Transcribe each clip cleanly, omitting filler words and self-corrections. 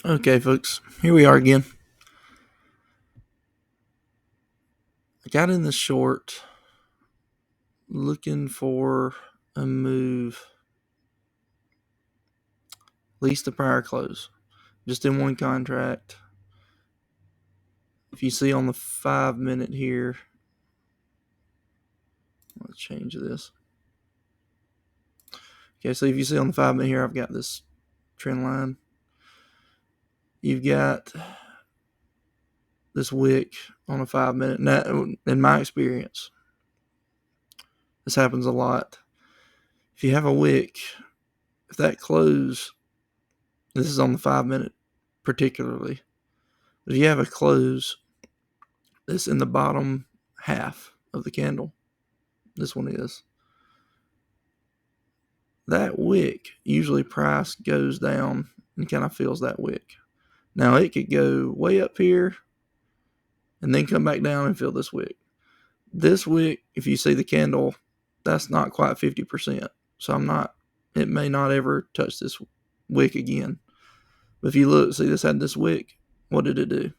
Okay, folks, here we are again. I got in the short looking for a move, at least the prior close, just in one contract. If you see on the 5 minute here, let's change this. Okay, so if you see on the 5 minute here, I've got this trend line. You've got this wick on a 5 minute. Now, in my experience, this happens a lot. If you have a wick, if that close, this is on the 5 minute particularly, but if you have a close that's in the bottom half of the candle, this one is, that wick, usually price goes down and kind of fills that wick. Now it could go way up here and then come back down and fill this wick. This wick, if you see the candle, that's not quite 50%. So it may not ever touch this wick again. But if you look, see this had this wick, what did it do?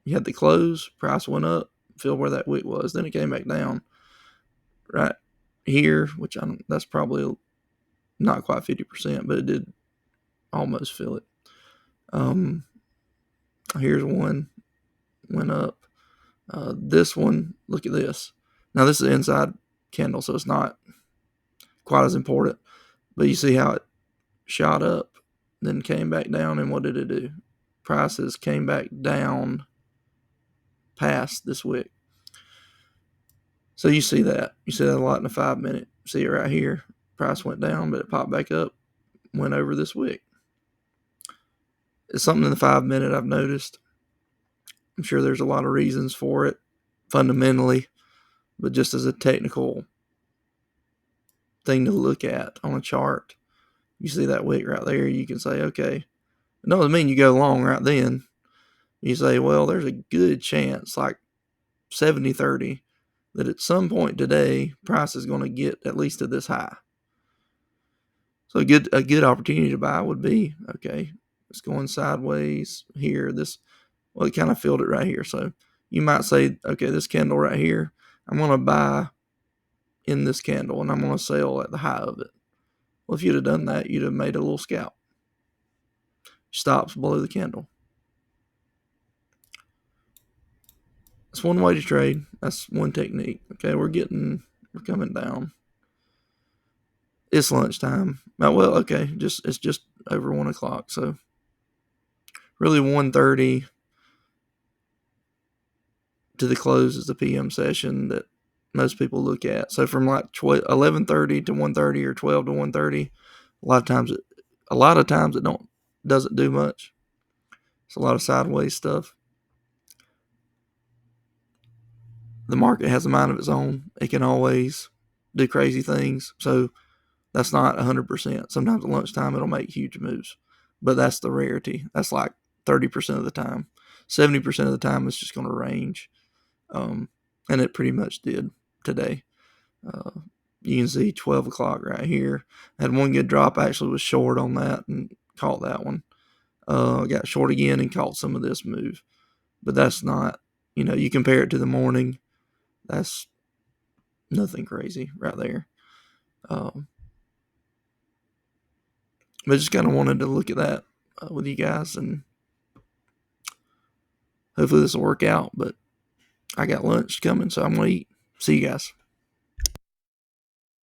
You had the close, price went up, filled where that wick was, then it came back down right here, which that's probably not quite 50%, but it did almost fill it. Here's one, went up. This one, look at this. Now this is an inside candle, so it's not quite as important, but you see how it shot up, then came back down, and what did it do? Prices came back down past this wick. So you see that. You see that a lot in the 5 minute. See it right here. Price went down, but it popped back up, went over this wick. It's something in the 5 minute I've noticed. I'm sure there's a lot of reasons for it fundamentally, but just as a technical thing to look at on a chart, you see that wick right there, you can say, okay, it doesn't mean you go long right then. You say, well, there's a good chance, like 70-30, that at some point today, price is going to get at least to this high. So a good opportunity to buy would be, okay, it's going sideways here. It kind of filled it right here. So you might say, okay, this candle right here, I'm going to buy in this candle and I'm going to sell at the high of it. Well, if you'd have done that, you'd have made a little scalp. Stops below the candle. That's one way to trade. That's one technique. Okay, we're coming down. It's lunchtime. Well, okay, it's just over 1 o'clock. So really 1:30 to the close is the PM session that most people look at. So from like 11:30 to 1:30 or 12 to 1:30, a lot of times it doesn't do much. It's a lot of sideways stuff. The market has a mind of its own. It can always do crazy things. So that's not 100%. Sometimes at lunchtime it'll make huge moves, but that's the rarity. That's like 30% of the time. 70% of the time it's just going to range, and it pretty much did today. You can see 12 o'clock right here. I had one good drop. I actually was short on that and caught that one. I got short again and caught some of this move, but that's not. You compare it to the morning. That's nothing crazy right there. But just kind of wanted to look at that with you guys, and hopefully this will work out. But I got lunch coming, so I'm going to eat. See you guys.